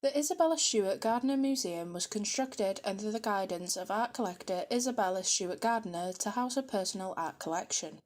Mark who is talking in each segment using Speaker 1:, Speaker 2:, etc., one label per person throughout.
Speaker 1: The Isabella Stewart Gardner Museum was constructed under the guidance of art collector Isabella Stewart Gardner to house a personal art collection.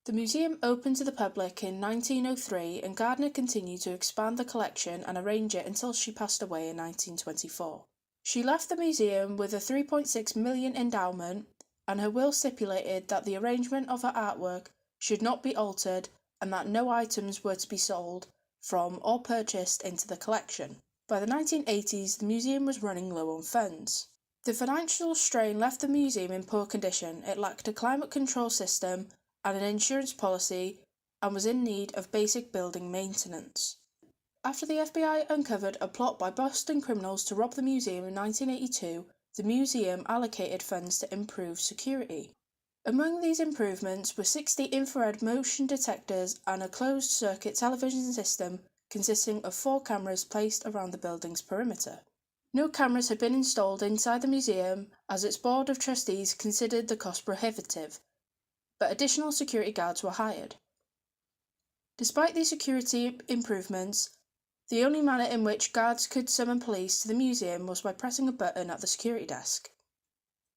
Speaker 1: The museum opened to the public in 1903 and Gardner continued to expand the collection and arrange it until she passed away in 1924. She left the museum with a $3.6 million endowment, and her will stipulated that the arrangement of her artwork should not be altered and that no items were to be sold from or purchased into the collection. By the 1980s, the museum was running low on funds. The financial strain left the museum in poor condition. It lacked a climate control system and an insurance policy and was in need of basic building maintenance. After the FBI uncovered a plot by Boston criminals to rob the museum in 1982, the museum allocated funds to improve security. Among these improvements were 60 infrared motion detectors and a closed-circuit television system consisting of 4 cameras placed around the building's perimeter. No cameras had been installed inside the museum as its board of trustees considered the cost prohibitive, but additional security guards were hired. Despite these security improvements, the only manner in which guards could summon police to the museum was by pressing a button at the security desk.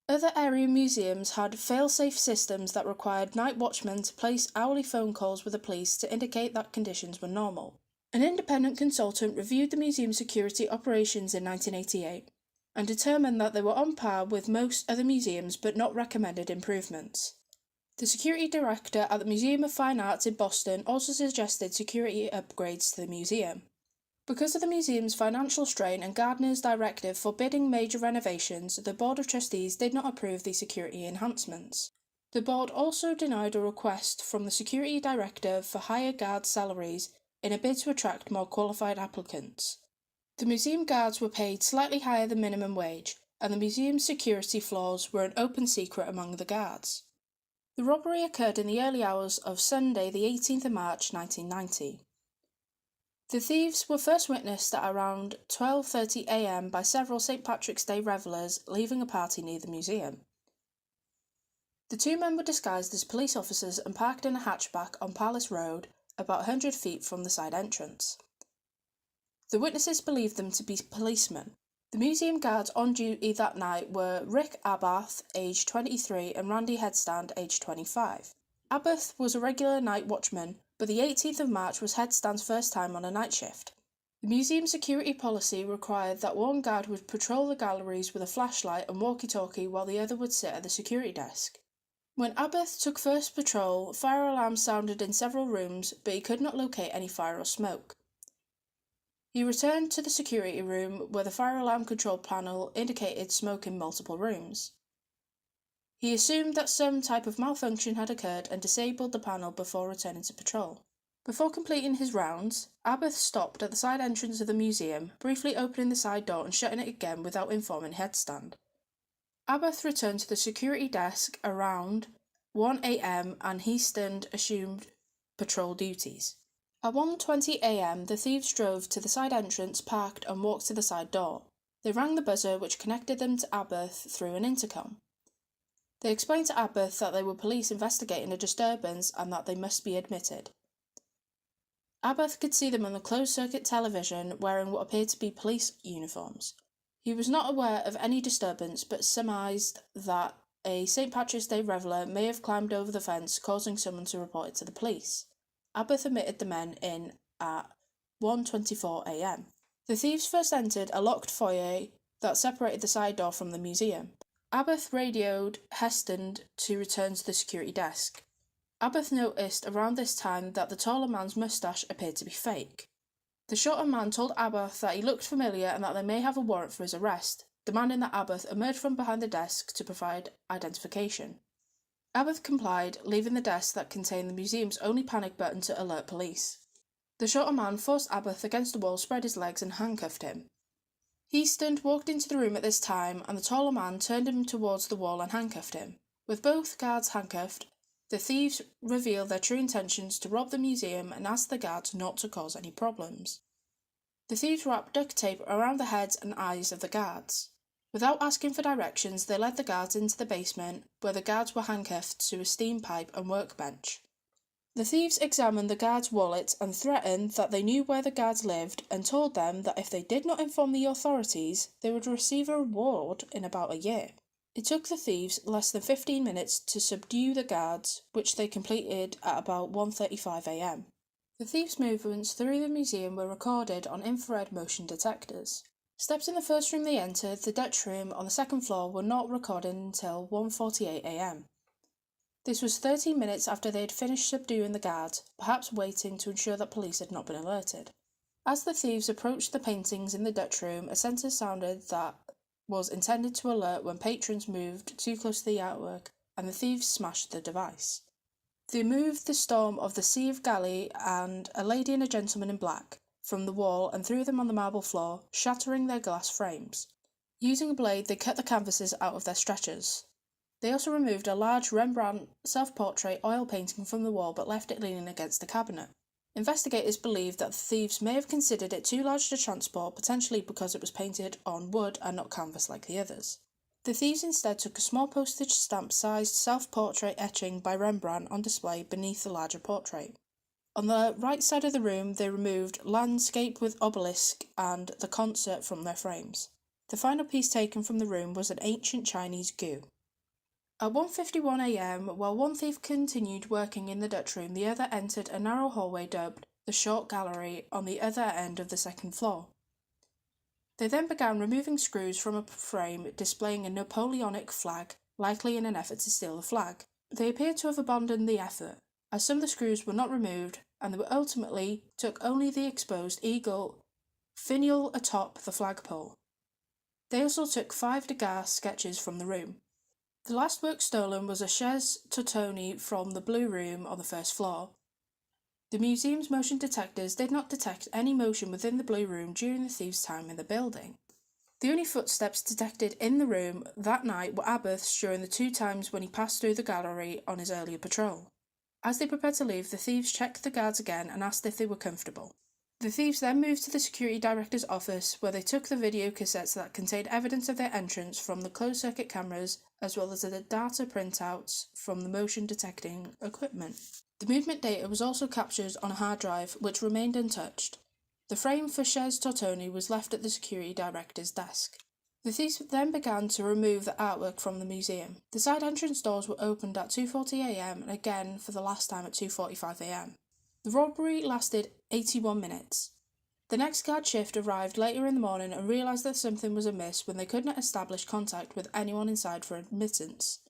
Speaker 1: Other area museums had fail-safe systems that required night watchmen to place hourly phone calls with the police to indicate that conditions were normal. An independent consultant reviewed the museum's security operations in 1988 and determined that they were on par with most other museums but not recommended improvements. The security director at the Museum of Fine Arts in Boston also suggested security upgrades to the museum. Because of the museum's financial strain and Gardner's directive forbidding major renovations, the Board of Trustees did not approve the security enhancements. The board also denied a request from the security director for higher guard salaries in a bid to attract more qualified applicants. The museum guards were paid slightly higher than minimum wage, and the museum's security flaws were an open secret among the guards. The robbery occurred in the early hours of Sunday, the 18th of March 1990. The thieves were first witnessed at around 12:30 a.m. by several St. Patrick's Day revellers leaving a party near the museum. The 2 men were disguised as police officers and parked in a hatchback on Palace Road, about 100 feet from the side entrance. The witnesses believed them to be policemen. The museum guards on duty that night were Rick Abath, aged 23, and Randy Headstand, aged 25. Abath was a regular night watchman, but the 18th of March was Headstand's first time on a night shift. The museum's security policy required that one guard would patrol the galleries with a flashlight and walkie-talkie while the other would sit at the security desk. When Abath took first patrol, fire alarms sounded in several rooms, but he could not locate any fire or smoke. He returned to the security room where the fire alarm control panel indicated smoke in multiple rooms. He assumed that some type of malfunction had occurred and disabled the panel before returning to patrol. Before completing his rounds, Abath stopped at the side entrance of the museum, briefly opening the side door and shutting it again without informing Headstand. Abath returned to the security desk around 1 a.m. and Headstand assumed patrol duties. At 1:20 a.m. the thieves drove to the side entrance, parked and walked to the side door. They rang the buzzer which connected them to Abath through an intercom. They explained to Abath that they were police investigating a disturbance and that they must be admitted. Abath could see them on the closed-circuit television wearing what appeared to be police uniforms. He was not aware of any disturbance but surmised that a St. Patrick's Day reveller may have climbed over the fence, causing someone to report it to the police. Abath admitted the men in at 1:24 a.m. The thieves first entered a locked foyer that separated the side door from the museum. Abath radioed Headstand to return to the security desk. Abath noticed around this time that the taller man's moustache appeared to be fake. The shorter man told Abath that he looked familiar and that they may have a warrant for his arrest, demanding that Abath emerge from behind the desk to provide identification. Abath complied, leaving the desk that contained the museum's only panic button to alert police. The shorter man forced Abath against the wall, spread his legs and handcuffed him. Headstand walked into the room at this time, and the taller man turned him towards the wall and handcuffed him. With both guards handcuffed, the thieves revealed their true intentions to rob the museum and asked the guards not to cause any problems. The thieves wrapped duct tape around the heads and eyes of the guards. Without asking for directions, they led the guards into the basement, where the guards were handcuffed to a steam pipe and workbench. The thieves examined the guards' wallets and threatened that they knew where the guards lived and told them that if they did not inform the authorities, they would receive a reward in about a year. It took the thieves less than 15 minutes to subdue the guards, which they completed at about 1:35 a.m. The thieves' movements through the museum were recorded on infrared motion detectors. Steps in the first room they entered, the Dutch room on the second floor, were not recorded until 1:48 a.m. This was 13 minutes after they had finished subduing the guards, perhaps waiting to ensure that police had not been alerted. As the thieves approached the paintings in the Dutch room, a sensor sounded that was intended to alert when patrons moved too close to the artwork, and the thieves smashed the device. They moved the Storm of the Sea of Galley and A Lady and a Gentleman in Black from the wall and threw them on the marble floor, shattering their glass frames. Using a blade, they cut the canvases out of their stretchers. They also removed a large Rembrandt self-portrait oil painting from the wall but left it leaning against the cabinet. Investigators believe that the thieves may have considered it too large to transport, potentially because it was painted on wood and not canvas like the others. The thieves instead took a small postage stamp-sized self-portrait etching by Rembrandt on display beneath the larger portrait. On the right side of the room, they removed Landscape with Obelisk and The Concert from their frames. The final piece taken from the room was an ancient Chinese gu. At 1:51 a.m, while one thief continued working in the Dutch room, the other entered a narrow hallway dubbed the Short Gallery on the other end of the second floor. They then began removing screws from a frame displaying a Napoleonic flag, likely in an effort to steal the flag. They appeared to have abandoned the effort, as some of the screws were not removed, and they ultimately took only the exposed eagle finial atop the flagpole. They also took 5 Degas sketches from the room. The last work stolen was a chaise Tortoni from the Blue Room on the first floor. The museum's motion detectors did not detect any motion within the Blue Room during the thieves' time in the building. The only footsteps detected in the room that night were Abbot's during the 2 times when he passed through the gallery on his earlier patrol. As they prepared to leave, the thieves checked the guards again and asked if they were comfortable. The thieves then moved to the security director's office, where they took the video cassettes that contained evidence of their entrance from the closed-circuit cameras, as well as the data printouts from the motion detecting equipment. The movement data was also captured on a hard drive, which remained untouched. The frame for chaise Tortoni was left at the security director's desk. The thieves then began to remove the artwork from the museum. The side entrance doors were opened at 2:40 a.m. and again for the last time at 2:45 a.m. The robbery lasted 81 minutes. The next guard shift arrived later in the morning and realised that something was amiss when they could not establish contact with anyone inside for admittance.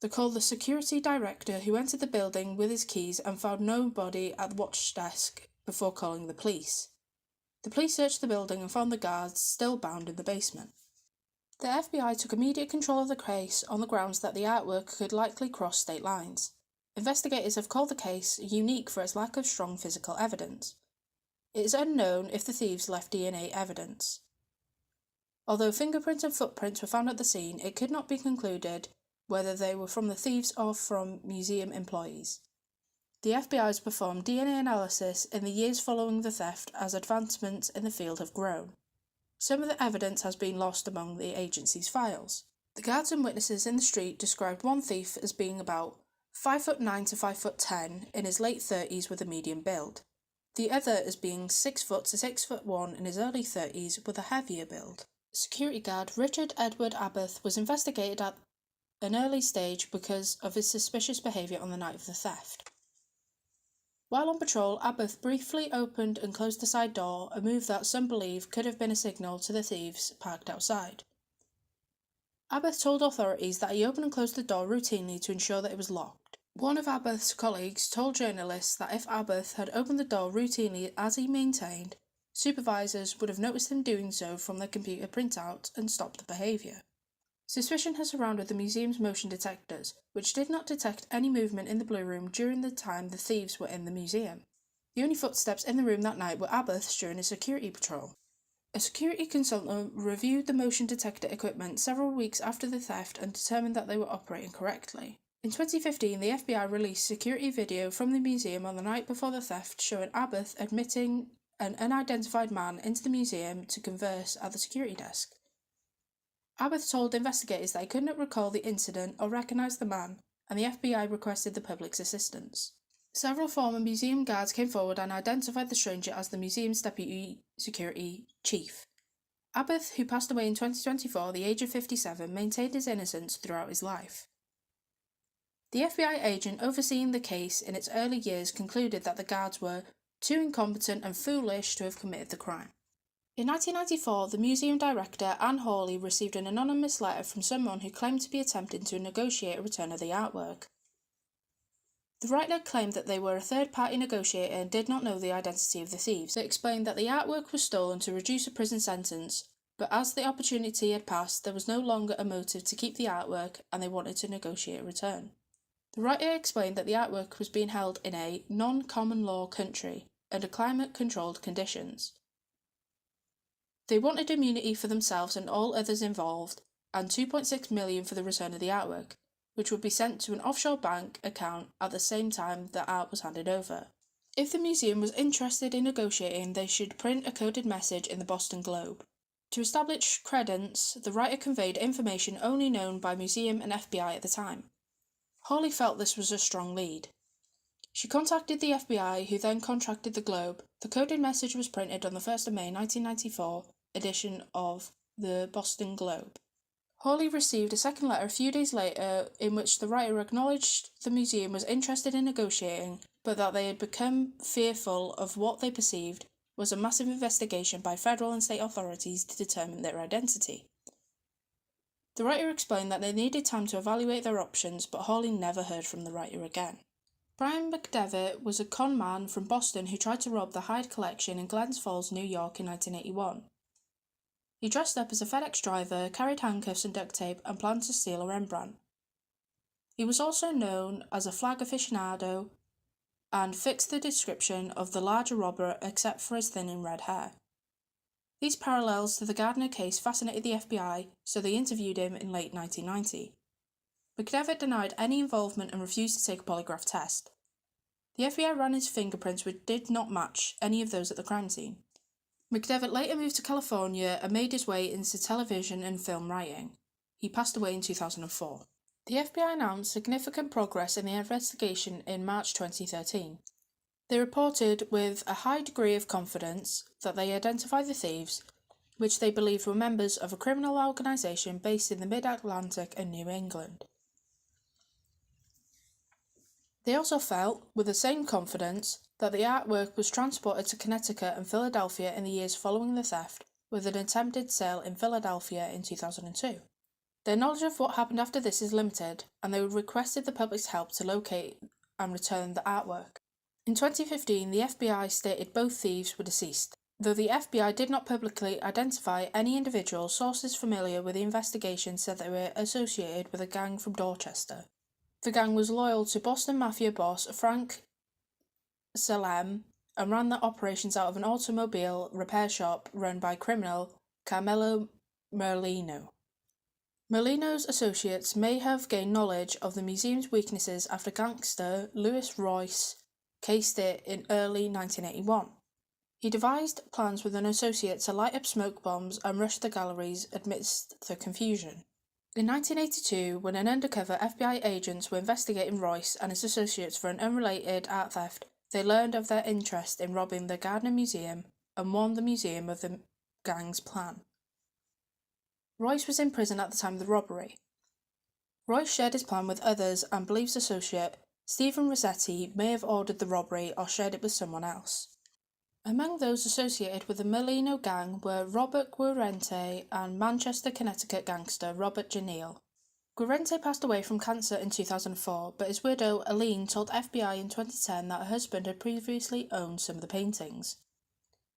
Speaker 1: They called the security director, who entered the building with his keys and found nobody at the watch desk before calling the police. The police searched the building and found the guards still bound in the basement. The FBI took immediate control of the case on the grounds that the artwork could likely cross state lines. Investigators have called the case unique for its lack of strong physical evidence. It is unknown if the thieves left DNA evidence. Although fingerprints and footprints were found at the scene, it could not be concluded whether they were from the thieves or from museum employees. The FBI has performed DNA analysis in the years following the theft as advancements in the field have grown. Some of the evidence has been lost among the agency's files. The guards and witnesses in the street described one thief as being about 5'9" to 5'10" in his late 30s with a medium build. The other as being 6 foot to 6'1" in his early 30s with a heavier build. Security guard Richard Edward Abbott was investigated at an early stage because of his suspicious behaviour on the night of the theft. While on patrol, Abbott briefly opened and closed the side door, a move that some believe could have been a signal to the thieves parked outside. Abbott told authorities that he opened and closed the door routinely to ensure that it was locked. One of Abbott's colleagues told journalists that if Abbott had opened the door routinely as he maintained, supervisors would have noticed him doing so from their computer printout and stopped the behaviour. Suspicion has surrounded the museum's motion detectors, which did not detect any movement in the Blue Room during the time the thieves were in the museum. The only footsteps in the room that night were Abbot's during his security patrol. A security consultant reviewed the motion detector equipment several weeks after the theft and determined that they were operating correctly. In 2015, the FBI released security video from the museum on the night before the theft showing Abbott admitting an unidentified man into the museum to converse at the security desk. Abbott told investigators that he could not recall the incident or recognise the man, and the FBI requested the public's assistance. Several former museum guards came forward and identified the stranger as the museum's deputy security chief. Abbott, who passed away in 2024 at the age of 57, maintained his innocence throughout his life. The FBI agent overseeing the case in its early years concluded that the guards were too incompetent and foolish to have committed the crime. In 1994, the museum director, Anne Hawley, received an anonymous letter from someone who claimed to be attempting to negotiate a return of the artwork. The writer claimed that they were a third-party negotiator and did not know the identity of the thieves. They explained that the artwork was stolen to reduce a prison sentence, but as the opportunity had passed, there was no longer a motive to keep the artwork and they wanted to negotiate a return. The writer explained that the artwork was being held in a non-common law country under climate-controlled conditions. They wanted immunity for themselves and all others involved, and $2.6 million for the return of the artwork, which would be sent to an offshore bank account at the same time the art was handed over. If the museum was interested in negotiating, they should print a coded message in the Boston Globe. To establish credence, the writer conveyed information only known by museum and FBI at the time. Hawley felt this was a strong lead. She contacted the FBI, who then contracted the Globe. The coded message was printed on the 1st of May 1994 edition of the Boston Globe. Hawley received a second letter a few days later in which the writer acknowledged the museum was interested in negotiating, but that they had become fearful of what they perceived was a massive investigation by federal and state authorities to determine their identity. The writer explained that they needed time to evaluate their options, but Hawley never heard from the writer again. Brian McDevitt was a con man from Boston who tried to rob the Hyde Collection in Glens Falls, New York in 1981. He dressed up as a FedEx driver, carried handcuffs and duct tape, and planned to steal a Rembrandt. He was also known as a flag aficionado and fits the description of the larger robber except for his thinning red hair. These parallels to the Gardner case fascinated the FBI, so they interviewed him in late 1990. McDevitt denied any involvement and refused to take a polygraph test. The FBI ran his fingerprints, which did not match any of those at the crime scene. McDevitt later moved to California and made his way into television and film writing. He passed away in 2004. The FBI announced significant progress in the investigation in March 2013. They reported with a high degree of confidence that they identified the thieves, which they believed were members of a criminal organisation based in the Mid-Atlantic and New England. They also felt, with the same confidence, that the artwork was transported to Connecticut and Philadelphia in the years following the theft, with an attempted sale in Philadelphia in 2002. Their knowledge of what happened after this is limited, and they requested the public's help to locate and return the artwork. In 2015, the FBI stated both thieves were deceased. Though the FBI did not publicly identify any individual, sources familiar with the investigation said they were associated with a gang from Dorchester. The gang was loyal to Boston Mafia boss Frank Salem and ran their operations out of an automobile repair shop run by criminal Carmelo Merlino. Merlino's associates may have gained knowledge of the museum's weaknesses after gangster Louis Royce cased it in early 1981. He devised plans with an associate to light up smoke bombs and rush the galleries amidst the confusion. In 1982, when an undercover FBI agents were investigating Royce and his associates for an unrelated art theft, they learned of their interest in robbing the Gardner Museum and warned the museum of the gang's plan. Royce was in prison at the time of the robbery. Royce shared his plan with others and believes associate Stephen Rossetti may have ordered the robbery or shared it with someone else. Among those associated with the Merlino gang were Robert Guarente and Manchester, Connecticut gangster Robert Janelle. Guarente passed away from cancer in 2004, but his widow, Aline, told FBI in 2010 that her husband had previously owned some of the paintings.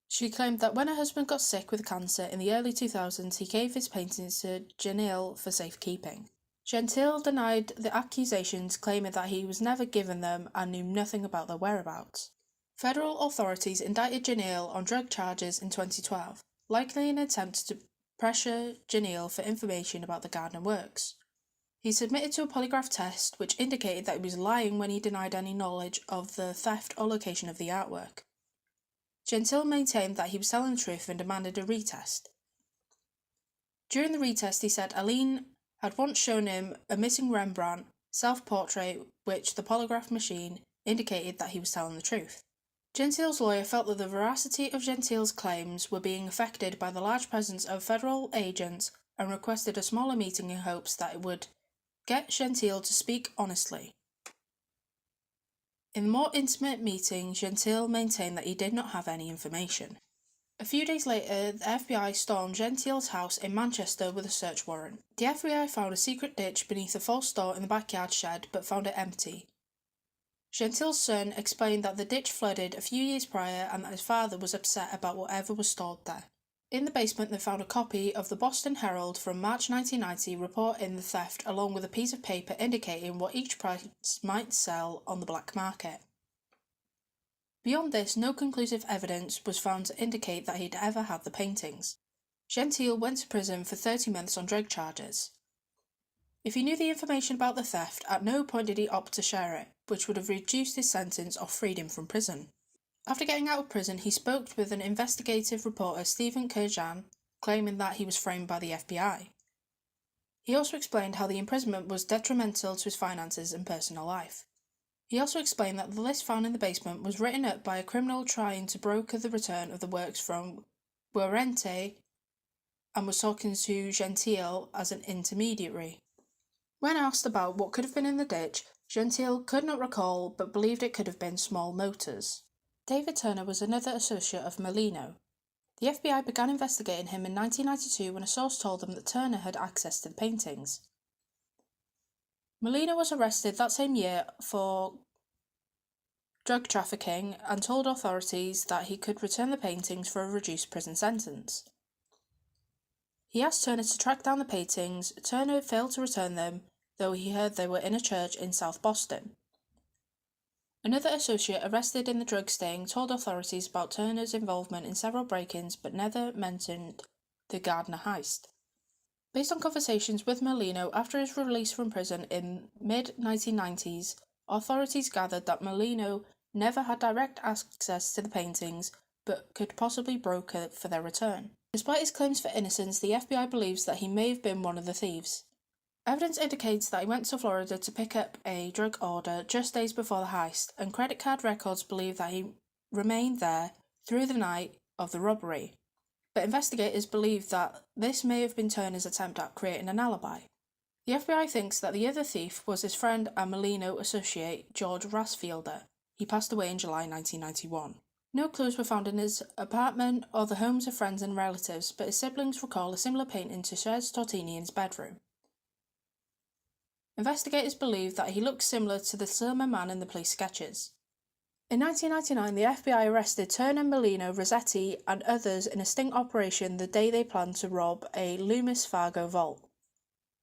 Speaker 1: She claimed that when her husband got sick with cancer in the early 2000s, he gave his paintings to Janelle for safekeeping. Gentile denied the accusations, claiming that he was never given them and knew nothing about their whereabouts. Federal authorities indicted Janelle on drug charges in 2012, likely in an attempt to pressure Janelle for information about the Gardner works. He submitted to a polygraph test, which indicated that he was lying when he denied any knowledge of the theft or location of the artwork. Gentile maintained that he was telling the truth and demanded a retest. During the retest, he said Aline had once shown him a missing Rembrandt self-portrait which the polygraph machine indicated that he was telling the truth. Gentile's lawyer felt that the veracity of Gentile's claims were being affected by the large presence of federal agents and requested a smaller meeting in hopes that it would get Gentile to speak honestly. In the more intimate meeting, Gentile maintained that he did not have any information. A few days later, the FBI stormed Gentile's house in Manchester with a search warrant. The FBI found a secret ditch beneath a false door in the backyard shed, but found it empty. Gentile's son explained that the ditch flooded a few years prior and that his father was upset about whatever was stored there. In the basement, they found a copy of the Boston Herald from March 1990 reporting the theft, along with a piece of paper indicating what each price might sell on the black market. Beyond this, no conclusive evidence was found to indicate that he'd ever had the paintings. Gentile went to prison for 30 months on drug charges. If he knew the information about the theft, at no point did he opt to share it, which would have reduced his sentence or freed him from prison. After getting out of prison, he spoke with an investigative reporter, Stephen Kurjan, claiming that he was framed by the FBI. He also explained how the imprisonment was detrimental to his finances and personal life. He also explained that the list found in the basement was written up by a criminal trying to broker the return of the works from Guerente and was talking to Gentile as an intermediary. When asked about what could have been in the ditch, Gentile could not recall but believed it could have been small motors. David Turner was another associate of Molino. The FBI began investigating him in 1992 when a source told them that Turner had access to the paintings. Molino was arrested that same year for drug trafficking and told authorities that he could return the paintings for a reduced prison sentence. He asked Turner to track down the paintings. Turner failed to return them, though he heard they were in a church in South Boston. Another associate arrested in the drug sting told authorities about Turner's involvement in several break-ins but never mentioned the Gardner heist. Based on conversations with Molino after his release from prison in mid-1990s, authorities gathered that Molino never had direct access to the paintings but could possibly broker for their return. Despite his claims for innocence, the FBI believes that he may have been one of the thieves. Evidence indicates that he went to Florida to pick up a drug order just days before the heist, and credit card records believe that he remained there through the night of the robbery. But investigators believe that this may have been Turner's attempt at creating an alibi. The FBI thinks that the other thief was his friend and Molino associate, George Rasfielder. He passed away in July 1991. No clues were found in his apartment or the homes of friends and relatives, but his siblings recall a similar painting to Chez Tortini in his bedroom. Investigators believe that he looks similar to the summer man in the police sketches. In 1999, the FBI arrested Turner, Molino, Rossetti, and others in a sting operation the day they planned to rob a Loomis Fargo vault.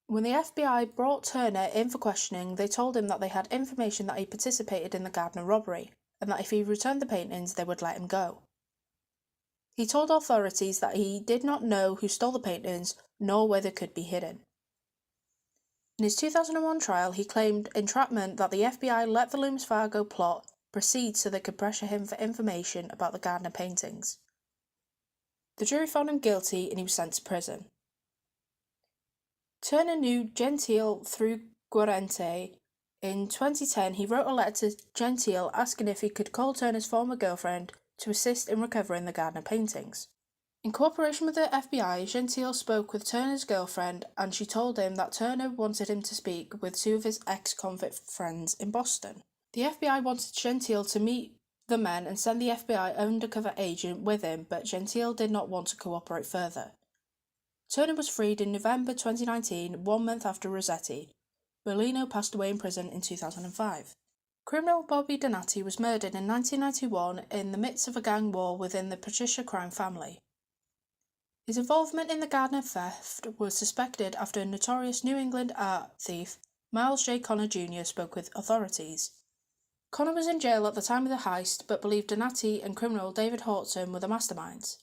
Speaker 1: When the FBI brought Turner in for questioning, they told him that they had information that he participated in the Gardner robbery, and that if he returned the paintings, they would let him go. He told authorities that he did not know who stole the paintings, nor where they could be hidden. In his 2001 trial, he claimed entrapment that the FBI let the Loomis Fargo plot proceed so they could pressure him for information about the Gardner paintings. The jury found him guilty and he was sent to prison. Turner knew Gentile through Guerente. In 2010, he wrote a letter to Gentile asking if he could call Turner's former girlfriend to assist in recovering the Gardner paintings. In cooperation with the FBI, Gentile spoke with Turner's girlfriend, and she told him that Turner wanted him to speak with two of his ex-convict friends in Boston. The FBI wanted Gentile to meet the men and send the FBI undercover agent with him, but Gentile did not want to cooperate further. Turner was freed in November 2019, 1 month after Rossetti. Molino passed away in prison in 2005. Criminal Bobby Donati was murdered in 1991 in the midst of a gang war within the Patricia crime family. His involvement in the Gardner theft was suspected after a notorious New England art thief, Miles J. Connor Jr., spoke with authorities. Connor was in jail at the time of the heist, but believed Donati and criminal David Horton were the masterminds.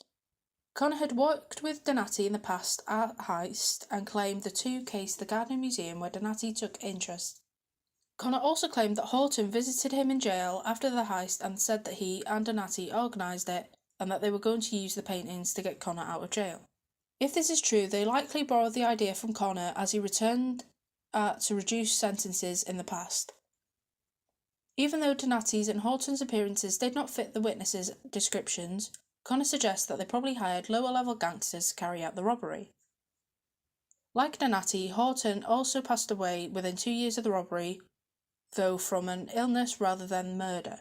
Speaker 1: Connor had worked with Donati in the past at heist and claimed the two cased the Gardner Museum where Donati took interest. Connor also claimed that Horton visited him in jail after the heist and said that he and Donati organised it and that they were going to use the paintings to get Connor out of jail. If this is true, they likely borrowed the idea from Connor as he returned to reduce sentences in the past. Even though Donati's and Horton's appearances did not fit the witnesses' descriptions, Connor suggests that they probably hired lower-level gangsters to carry out the robbery. Like Donati, Horton also passed away within 2 years of the robbery, though from an illness rather than murder.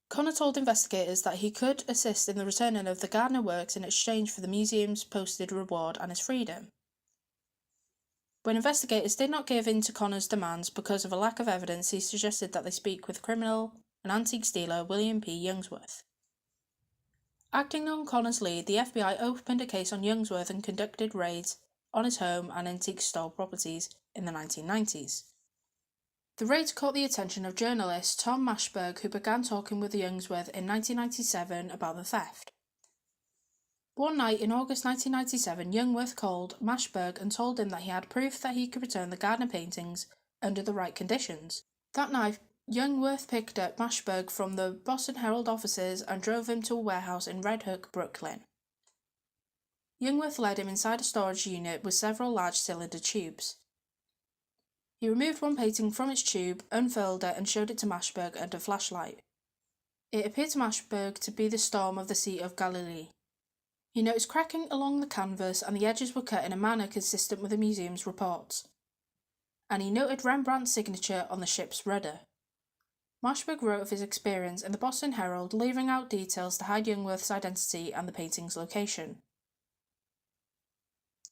Speaker 1: Connor told investigators that he could assist in the returning of the Gardner works in exchange for the museum's posted reward and his freedom. When investigators did not give in to Connor's demands because of a lack of evidence, he suggested that they speak with criminal and antiques dealer William P. Youngsworth. Acting on Connor's lead, the FBI opened a case on Youngsworth and conducted raids on his home and antique store properties in the 1990s. The raids caught the attention of journalist Tom Mashberg, who began talking with Youngsworth in 1997 about the theft. One night in August 1997, Youngsworth called Mashberg and told him that he had proof that he could return the Gardner paintings under the right conditions. That night, Youngsworth picked up Mashberg from the Boston Herald offices and drove him to a warehouse in Red Hook, Brooklyn. Youngsworth led him inside a storage unit with several large cylinder tubes. He removed one painting from its tube, unfurled it, and showed it to Mashberg under flashlight. It appeared to Mashberg to be the Storm of the Sea of Galilee. He noticed cracking along the canvas, and the edges were cut in a manner consistent with the museum's reports. And he noted Rembrandt's signature on the ship's rudder. Mashberg wrote of his experience in the Boston Herald, leaving out details to hide Youngsworth's identity and the painting's location.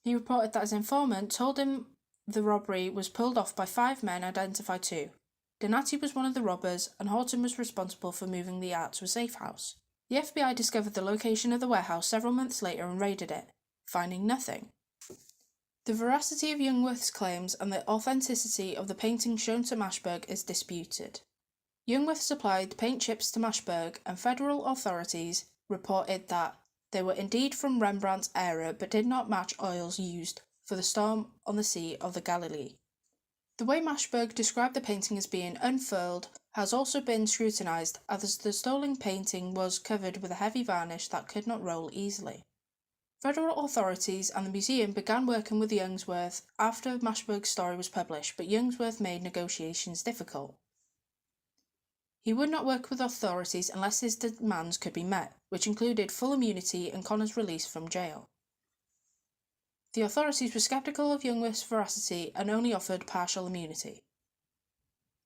Speaker 1: He reported that his informant told him the robbery was pulled off by 5 men identified too. Donati was one of the robbers, and Horton was responsible for moving the art to a safe house. The FBI discovered the location of the warehouse several months later and raided it, finding nothing. The veracity of Youngsworth's claims and the authenticity of the painting shown to Mashberg is disputed. Youngsworth supplied paint chips to Mashberg, and federal authorities reported that they were indeed from Rembrandt's era but did not match oils used for the Storm on the Sea of the Galilee. The way Mashberg described the painting as being unfurled has also been scrutinised, as the stolen painting was covered with a heavy varnish that could not roll easily. Federal authorities and the museum began working with Youngsworth after Mashberg's story was published, but Youngsworth made negotiations difficult. He would not work with authorities unless his demands could be met, which included full immunity and Connor's release from jail. The authorities were sceptical of Youngsworth's veracity and only offered partial immunity.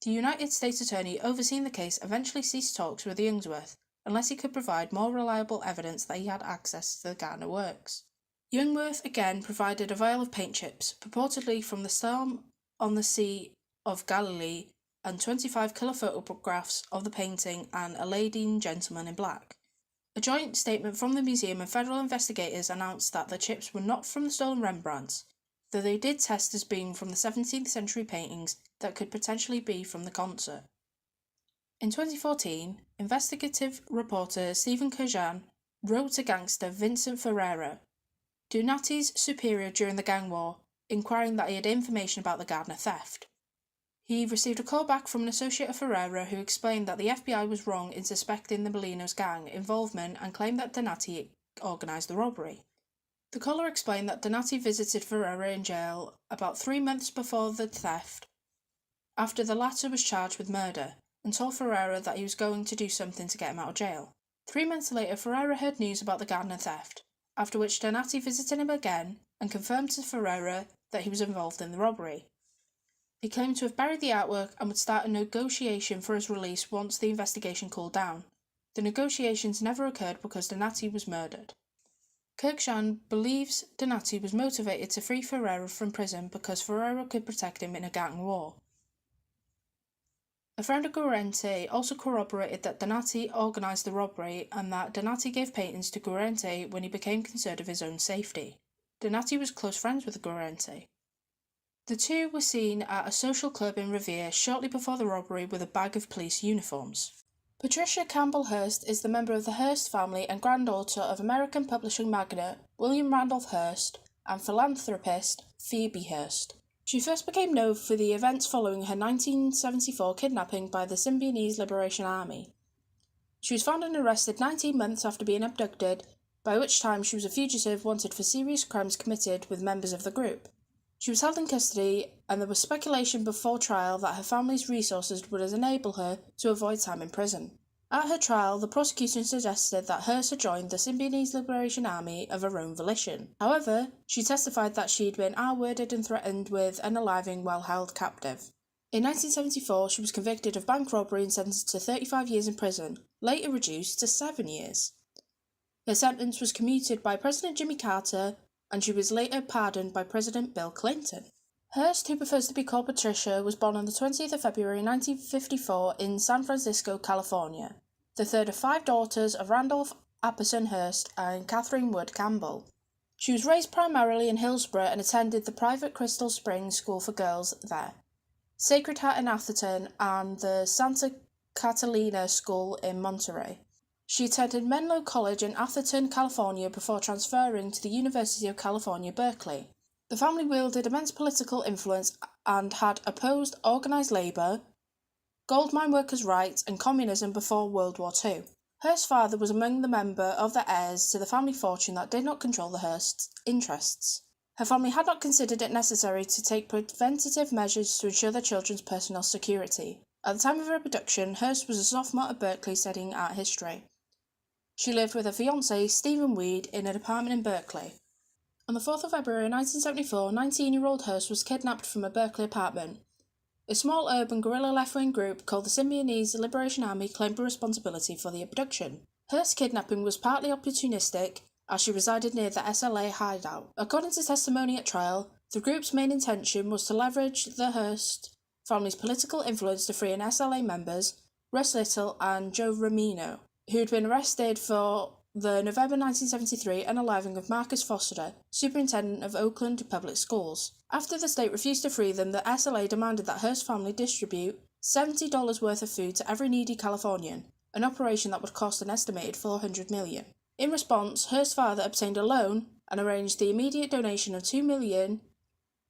Speaker 1: The United States Attorney overseeing the case eventually ceased talks with Youngsworth unless he could provide more reliable evidence that he had access to the Gardner works. Youngsworth again provided a vial of paint chips, purportedly from the Storm on the Sea of Galilee, and 25 colour photographs of the painting and a lady and gentleman in black. A joint statement from the museum and federal investigators announced that the chips were not from the stolen Rembrandts, though they did test as being from the 17th century paintings that could potentially be from the concert. In 2014, investigative reporter Stephen Kurjan wrote to gangster Vincent Ferreira, Donati's superior during the gang war, inquiring that he had information about the Gardner theft. He received a call back from an associate of Ferreira who explained that the FBI was wrong in suspecting the Molino's gang involvement and claimed that Donati organised the robbery. The caller explained that Donati visited Ferreira in jail about 3 months before the theft, after the latter was charged with murder, and told Ferreira that he was going to do something to get him out of jail. 3 months later, Ferreira heard news about the Gardner theft, after which Donati visited him again and confirmed to Ferreira that he was involved in the robbery. He claimed to have buried the artwork and would start a negotiation for his release once the investigation cooled down. The negotiations never occurred because Donati was murdered. Kurjan believes Donati was motivated to free Ferreira from prison because Ferreira could protect him in a gang war. A friend of Guarente also corroborated that Donati organised the robbery and that Donati gave paintings to Guarente when he became concerned of his own safety. Donati was close friends with Guarente. The two were seen at a social club in Revere shortly before the robbery with a bag of police uniforms. Patricia Campbell Hearst is the member of the Hearst family and granddaughter of American publishing magnate William Randolph Hearst and philanthropist Phoebe Hearst. She first became known for the events following her 1974 kidnapping by the Symbionese Liberation Army. She was found and arrested 19 months after being abducted, by which time she was a fugitive wanted for serious crimes committed with members of the group. She was held in custody, and there was speculation before trial that her family's resources would enable her to avoid time in prison. At her trial, the prosecution suggested that Hearst had joined the Symbionese Liberation Army of her own volition. However, she testified that she had been outwarded and threatened with unaliving while held captive. In 1974, she was convicted of bank robbery and sentenced to 35 years in prison, later reduced to 7 years. Her sentence was commuted by President Jimmy Carter, and she was later pardoned by President Bill Clinton. Hearst, who prefers to be called Patricia, was born on the 20th of February 1954 in San Francisco, California, the third of 5 daughters of Randolph Apperson Hearst and Catherine Wood Campbell. She was raised primarily in Hillsborough and attended the private Crystal Springs School for Girls there, Sacred Heart in Atherton, and the Santa Catalina School in Monterey. She attended Menlo College in Atherton, California before transferring to the University of California, Berkeley. The family wielded immense political influence and had opposed organised labour, gold mine workers' rights and communism before World War II. Hearst's father was among the member of the heirs to the family fortune that did not control the Hearst's interests. Her family had not considered it necessary to take preventative measures to ensure their children's personal security. At the time of her abduction, Hearst was a sophomore at Berkeley studying art history. She lived with her fiancé, Stephen Weed, in an apartment in Berkeley. On the 4th of February 1974, 19-year-old Hearst was kidnapped from a Berkeley apartment. A small urban guerrilla left-wing group called the Symbionese Liberation Army claimed responsibility for the abduction. Hearst's kidnapping was partly opportunistic, as she resided near the SLA hideout. According to testimony at trial, the group's main intention was to leverage the Hearst family's political influence to free an SLA members, Russ Little and Joe Romino, who had been arrested for the November 1973 unaliving of Marcus Foster, superintendent of Oakland Public Schools. After the state refused to free them, the SLA demanded that Hearst's family distribute $70 worth of food to every needy Californian, an operation that would cost an estimated $400 million. In response, Hearst's father obtained a loan and arranged the immediate donation of $2 million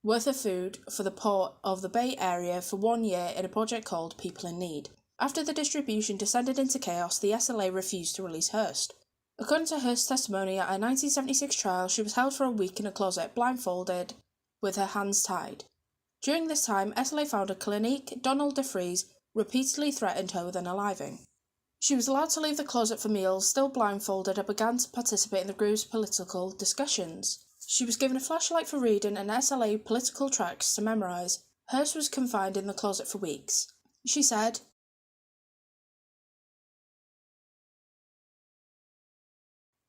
Speaker 1: worth of food for the poor of the Bay Area for 1 year in a project called People in Need. After the distribution descended into chaos, the SLA refused to release Hearst. According to Hearst's testimony at a 1976 trial, she was held for a week in a closet, blindfolded, with her hands tied. During this time, SLA founder Clinique Donald DeFries repeatedly threatened her with unaliving. She was allowed to leave the closet for meals, still blindfolded, and began to participate in the group's political discussions. She was given a flashlight for reading and SLA political tracts to memorise. Hearst was confined in the closet for weeks. She said,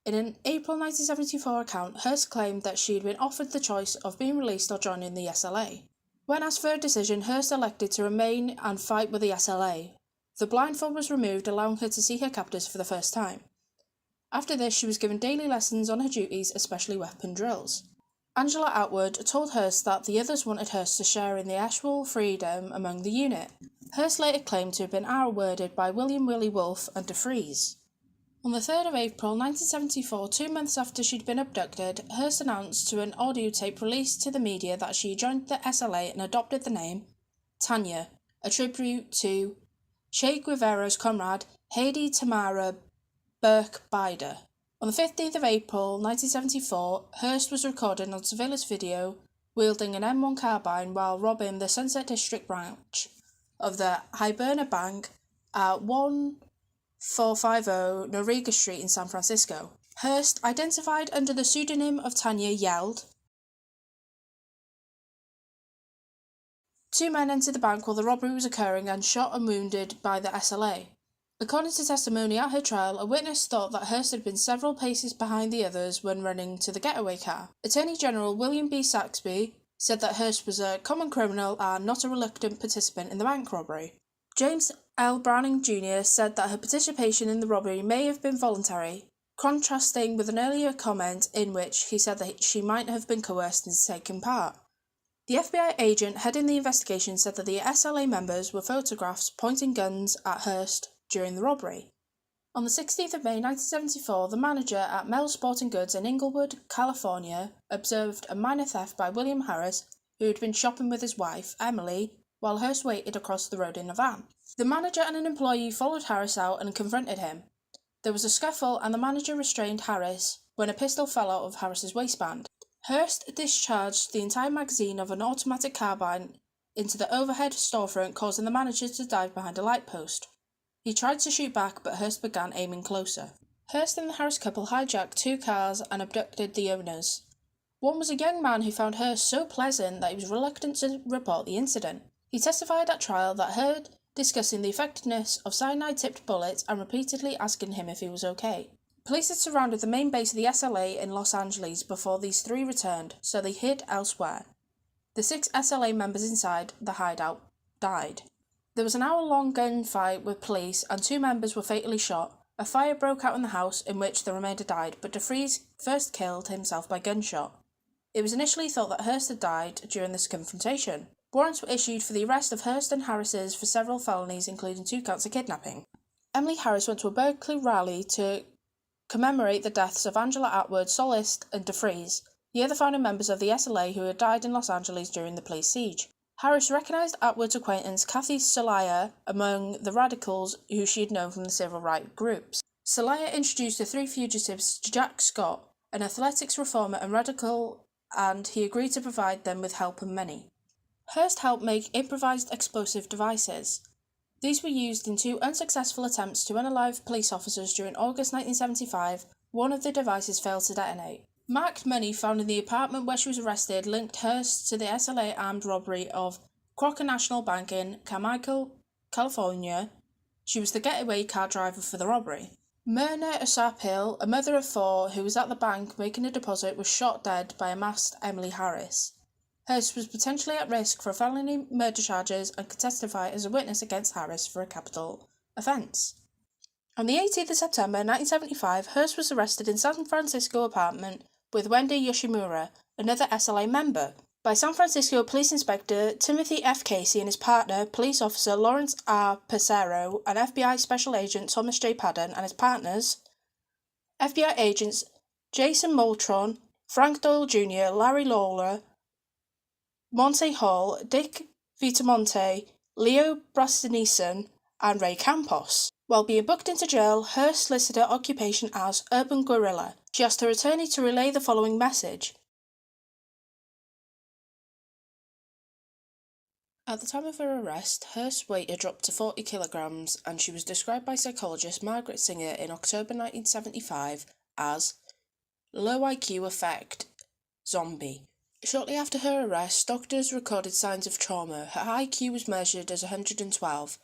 Speaker 1: in an April 1974 account, Hearst claimed that she had been offered the choice of being released or joining the SLA. When asked for a decision, Hearst elected to remain and fight with the SLA. The blindfold was removed, allowing her to see her captors for the first time. After this, she was given daily lessons on her duties, especially weapon drills. Angela Atwood told Hearst that the others wanted Hearst to share in the actual freedom among the unit. Hearst later claimed to have been outworded by William Willie Wolfe and DeFries. On the 3rd of April 1974, 2 months after she'd been abducted, Hearst announced to an audio tape released to the media that she joined the SLA and adopted the name Tanya, a tribute to Che Guevara's comrade Heidi Tamara Burke Bider. On the 15th of April 1974, Hearst was recorded on surveillance video wielding an M1 carbine while robbing the Sunset District branch of the Hibernia Bank at 1450 Noriega Street in San Francisco. Hearst, identified under the pseudonym of Tanya, yelled. 2 men entered the bank while the robbery was occurring and shot and wounded by the SLA. According to testimony at her trial, a witness thought that Hearst had been several paces behind the others when running to the getaway car. Attorney General William B. Saxby said that Hearst was a common criminal and not a reluctant participant in the bank robbery. James L. Browning Jr. said that her participation in the robbery may have been voluntary, contrasting with an earlier comment in which he said that she might have been coerced into taking part. The FBI agent heading the investigation said that the SLA members were photographed pointing guns at Hearst during the robbery. On the 16th of May 1974, the manager at Mel's Sporting Goods in Inglewood, California, observed a minor theft by William Harris, who had been shopping with his wife, Emily, while Hearst waited across the road in a van. The manager and an employee followed Harris out and confronted him. There was a scuffle and the manager restrained Harris when a pistol fell out of Harris's waistband. Hearst discharged the entire magazine of an automatic carbine into the overhead storefront, causing the manager to dive behind a light post. He tried to shoot back, but Hearst began aiming closer. Hearst and the Harris couple hijacked 2 cars and abducted the owners. One was a young man who found Hearst so pleasant that he was reluctant to report the incident. He testified at trial that heard discussing the effectiveness of cyanide-tipped bullets and repeatedly asking him if he was okay. Police had surrounded the main base of the SLA in Los Angeles before these 3 returned, so they hid elsewhere. The 6 SLA members inside the hideout died. There was an hour-long gunfight with police and 2 members were fatally shot. A fire broke out in the house in which the remainder died, but DeFries first killed himself by gunshot. It was initially thought that Hearst had died during this confrontation. Warrants were issued for the arrest of Hearst and Harris's for several felonies, including 2 counts of kidnapping. Emily Harris went to a Berkeley rally to commemorate the deaths of Angela Atwood, Solist, and DeFries, the other founding members of the SLA who had died in Los Angeles during the police siege. Harris recognised Atwood's acquaintance Kathy Celaya among the radicals who she had known from the civil rights groups. Celaya introduced the 3 fugitives to Jack Scott, an athletics reformer and radical, and he agreed to provide them with help and money. Hearst helped make improvised explosive devices. These were used in 2 unsuccessful attempts to unalive police officers during August 1975. One of the devices failed to detonate. Marked money found in the apartment where she was arrested linked Hearst to the SLA armed robbery of Crocker National Bank in Carmichael, California. She was the getaway car driver for the robbery. Myrna Usapil, a mother of 4 who was at the bank making a deposit, was shot dead by a masked Emily Harris. Hearst was potentially at risk for felony murder charges and could testify as a witness against Harris for a capital offence. On the 18th of September 1975, Hearst was arrested in San Francisco apartment with Wendy Yoshimura, another SLA member, by San Francisco Police Inspector Timothy F. Casey and his partner, Police Officer Lawrence R. Pesaro, and FBI Special Agent Thomas J. Padden and his partners, FBI agents Jason Moltron, Frank Doyle Jr., Larry Lawler, Monte Hall, Dick Vitamonte, Leo Brastinison, and Ray Campos. While being booked into jail, Hearst listed her occupation as urban guerrilla. She asked her attorney to relay the following message. At the time of her arrest, Hearst's weight had dropped to 40 kilograms, and she was described by psychologist Margaret Singer in October 1975 as low IQ effect zombie. Shortly after her arrest, doctors recorded signs of trauma. Her IQ was measured as 112,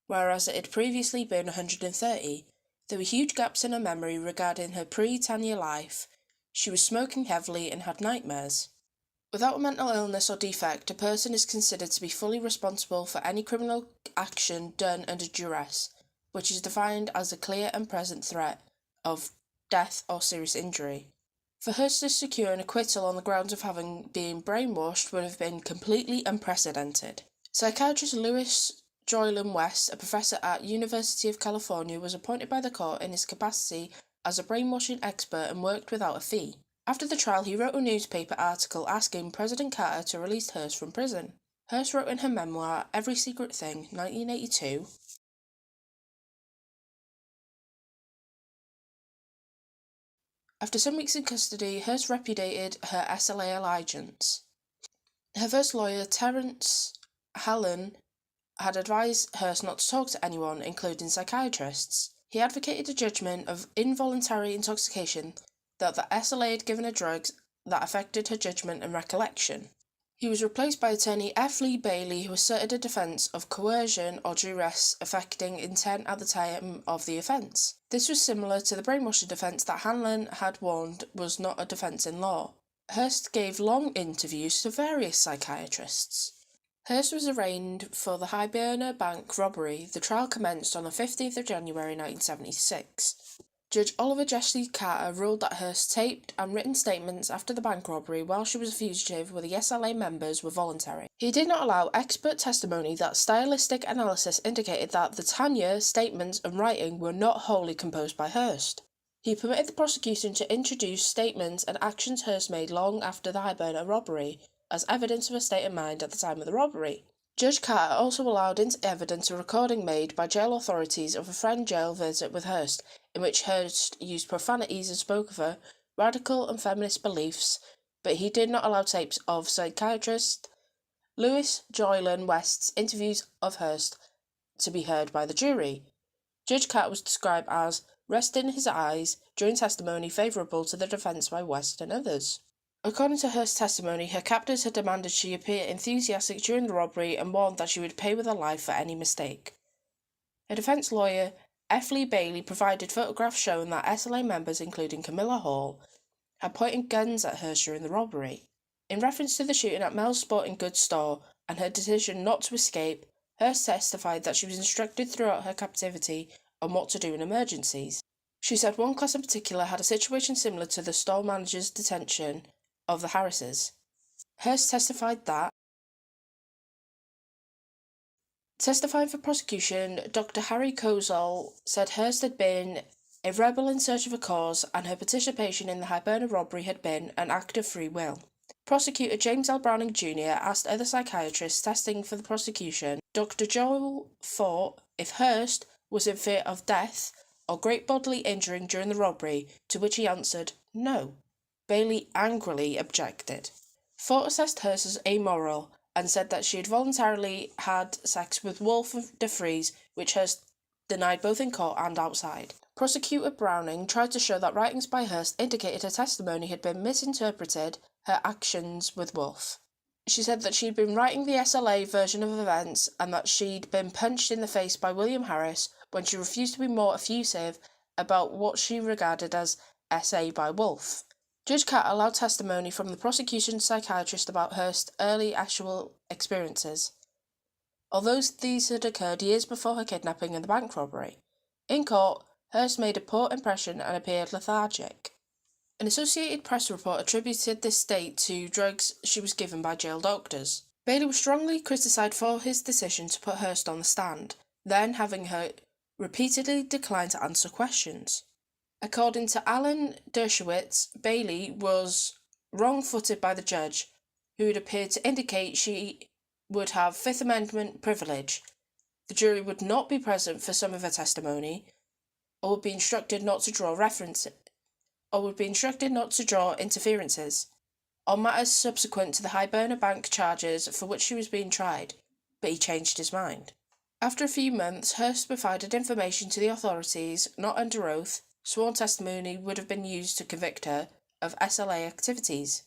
Speaker 1: whereas it had previously been 130. There were huge gaps in her memory regarding her pre-Tanya life. She was smoking heavily and had nightmares. Without a mental illness or defect, a person is considered to be fully responsible for any criminal action done under duress, which is defined as a clear and present threat of death or serious injury. For Hearst to secure an acquittal on the grounds of having been brainwashed would have been completely unprecedented. Psychiatrist Louis Joylan West, a professor at University of California, was appointed by the court in his capacity as a brainwashing expert and worked without a fee. After the trial, he wrote a newspaper article asking President Carter to release Hearst from prison. Hearst wrote in her memoir, Every Secret Thing, 1982, after some weeks in custody, Hearst repudiated her SLA allegiance. Her first lawyer, Terence Hallen, had advised Hearst not to talk to anyone, including psychiatrists. He advocated a judgment of involuntary intoxication that the SLA had given her drugs that affected her judgment and recollection. He was replaced by attorney F. Lee Bailey, who asserted a defence of coercion or duress affecting intent at the time of the offence. This was similar to the brainwashing defence that Hanlon had warned was not a defence in law. Hearst gave long interviews to various psychiatrists. Hearst was arraigned for the Hibernia Bank robbery. The trial commenced on the 15th of January 1976. Judge Oliver Jesse Carter ruled that Hearst's taped and written statements after the bank robbery while she was a fugitive with the SLA members were voluntary. He did not allow expert testimony that stylistic analysis indicated that the Tanya statements and writing were not wholly composed by Hearst. He permitted the prosecution to introduce statements and actions Hearst made long after the Hibernia robbery as evidence of her state of mind at the time of the robbery. Judge Carter also allowed into evidence a recording made by jail authorities of a friend jail visit with Hearst, in which Hearst used profanities and spoke of her radical and feminist beliefs but he did not allow tapes of psychiatrist Louis Joylan West's interviews of Hearst to be heard by the jury. Judge Carter was described as resting his eyes during testimony favourable to the defence by West and others. According to Hearst's testimony, her captors had demanded she appear enthusiastic during the robbery and warned that she would pay with her life for any mistake. Her defence lawyer, F. Lee Bailey, provided photographs showing that SLA members, including Camilla Hall, had pointed guns at Hearst during the robbery. In reference to the shooting at Mel's Sporting Goods store and her decision not to escape, Hearst testified that she was instructed throughout her captivity on what to do in emergencies. She said one class in particular had a situation similar to the store manager's detention of the Harrises. Hearst testified that, testifying for prosecution, Dr. Harry Kozol said Hearst had been a rebel in search of a cause and her participation in the Hibernia robbery had been an act of free will. Prosecutor James L. Browning Jr. asked other psychiatrists testing for the prosecution, Dr. Joel Fort, if Hearst was in fear of death or great bodily injury during the robbery, to which he answered, no. Bailey angrily objected. Fort assessed Hearst as amoral and said that she had voluntarily had sex with Wolf de Vries, which Hearst denied both in court and outside. Prosecutor Browning tried to show that writings by Hearst indicated her testimony had been misinterpreted her actions with Wolf. She said that she'd been writing the SLA version of events and that she'd been punched in the face by William Harris when she refused to be more effusive about what she regarded as SA by Wolf. Judge Carter allowed testimony from the prosecution psychiatrist about Hearst's early actual experiences, although these had occurred years before her kidnapping and the bank robbery. In court, Hearst made a poor impression and appeared lethargic. An Associated Press report attributed this state to drugs she was given by jail doctors. Bailey was strongly criticised for his decision to put Hearst on the stand, then having her repeatedly decline to answer questions. According to Alan Dershowitz, Bailey was wrong-footed by the judge, who had appeared to indicate she would have Fifth Amendment privilege. The jury would not be present for some of her testimony, or would be instructed not to draw interferences on matters subsequent to the Hibernia Bank charges for which she was being tried, but he changed his mind. After a few months, Hearst provided information to the authorities, not under oath. Sworn testimony would have been used to convict her of SLA activities.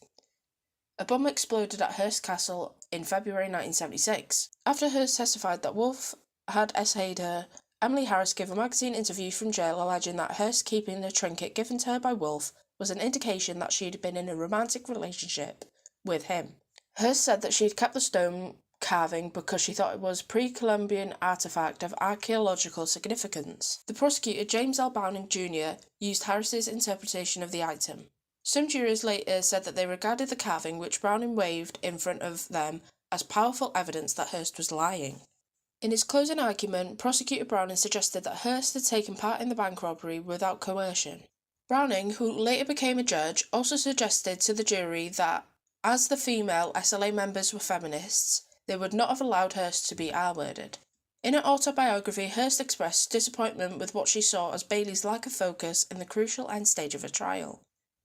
Speaker 1: A bomb exploded at Hearst Castle in February 1976. After Hearst testified that Wolf had SA'd her, Emily Harris gave a magazine interview from jail alleging that Hearst keeping the trinket given to her by Wolf was an indication that she had been in a romantic relationship with him. Hearst said that she had kept the stone carving because she thought it was a pre-Columbian artifact of archaeological significance. The prosecutor, James L. Browning Jr., used Harris's interpretation of the item. Some jurors later said that they regarded the carving which Browning waved in front of them as powerful evidence that Hearst was lying. In his closing argument, Prosecutor Browning suggested that Hearst had taken part in the bank robbery without coercion. Browning, who later became a judge, also suggested to the jury that, as the female SLA members were feminists, they would not have allowed Hearst to be R-worded. In her autobiography, Hearst expressed disappointment with what she saw as Bailey's lack of focus in the crucial end stage of her trial.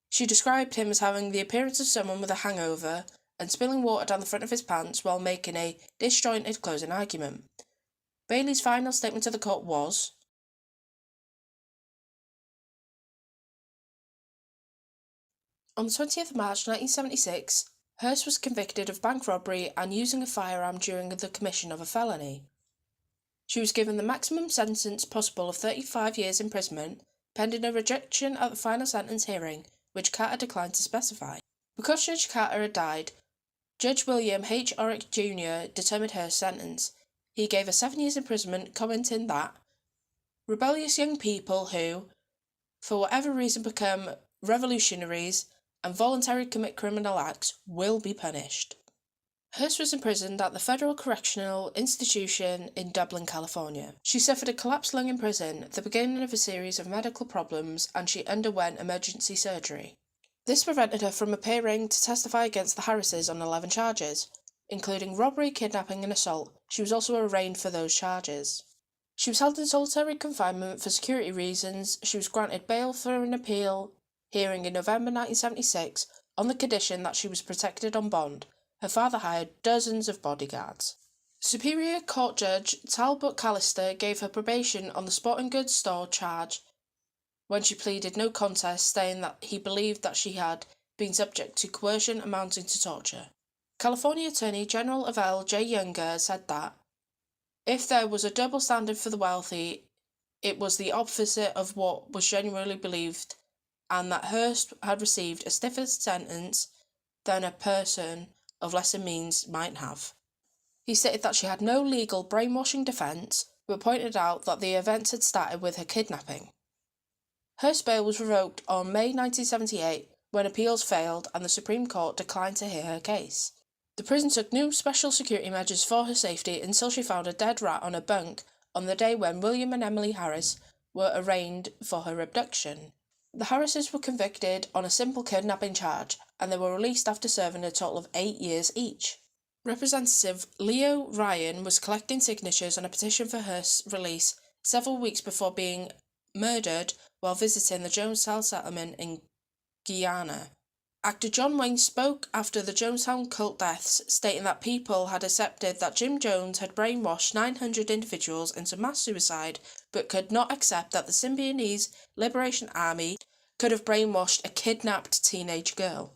Speaker 1: She described him as having the appearance of someone with a hangover and spilling water down the front of his pants while making a disjointed closing argument. Bailey's final statement to the court was, on the 20th of March 1976, Hearst was convicted of bank robbery and using a firearm during the commission of a felony. She was given the maximum sentence possible of 35 years imprisonment, pending a rejection at the final sentence hearing, which Carter declined to specify. Because Judge Carter had died, Judge William H. Orrick Jr. determined her sentence. He gave her 7 years imprisonment, commenting that rebellious young people who, for whatever reason, become revolutionaries and voluntarily commit criminal acts will be punished. Hearst was imprisoned at the Federal Correctional Institution in Dublin, California. She suffered a collapsed lung in prison, the beginning of a series of medical problems, and she underwent emergency surgery. This prevented her from appearing to testify against the Harrises on 11 charges, including robbery, kidnapping and assault. She was also arraigned for those charges. She was held in solitary confinement for security reasons. She was granted bail for an appeal hearing in November 1976, on the condition that she was protected on bond. Her father hired dozens of bodyguards. Superior Court Judge Talbot Callister gave her probation on the sporting goods store charge when she pleaded no contest, saying that he believed that she had been subject to coercion amounting to torture. California Attorney General L. J. Younger said that if there was a double standard for the wealthy, it was the opposite of what was genuinely believed, and that Hearst had received a stiffer sentence than a person of lesser means might have. He stated that she had no legal brainwashing defence, but pointed out that the events had started with her kidnapping. Hearst's bail was revoked on May 1978 when appeals failed and the Supreme Court declined to hear her case. The prison took no special security measures for her safety until she found a dead rat on her bunk on the day when William and Emily Harris were arraigned for her abduction. The Harrises were convicted on a simple kidnapping charge, and they were released after serving a total of 8 years each. Representative Leo Ryan was collecting signatures on a petition for Hearst's release several weeks before being murdered while visiting the Jonestown settlement in Guyana. Actor John Wayne spoke after the Jonestown cult deaths, stating that people had accepted that Jim Jones had brainwashed 900 individuals into mass suicide, but could not accept that the Symbionese Liberation Army could have brainwashed a kidnapped teenage girl.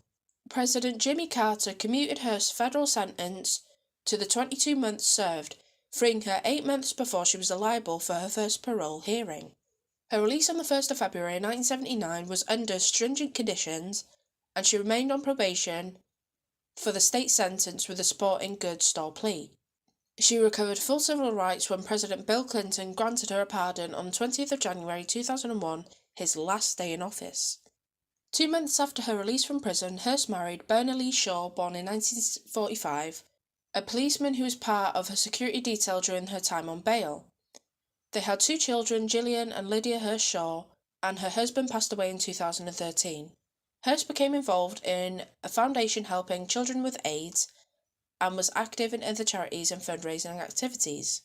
Speaker 1: President Jimmy Carter commuted Hearst's federal sentence to the 22 months served, freeing her 8 months before she was liable for her first parole hearing. Her release on the 1st of February 1979 was under stringent conditions, and she remained on probation for the state sentence with a sporting goods store plea. She recovered full civil rights when President Bill Clinton granted her a pardon on 20th of January 2001, his last day in office. 2 months after her release from prison, Hearst married Bernice Shaw, born in 1945, a policeman who was part of her security detail during her time on bail. They had 2 children, Gillian and Lydia Hearst Shaw, and her husband passed away in 2013. Hearst became involved in a foundation helping children with AIDS and was active in other charities and fundraising activities.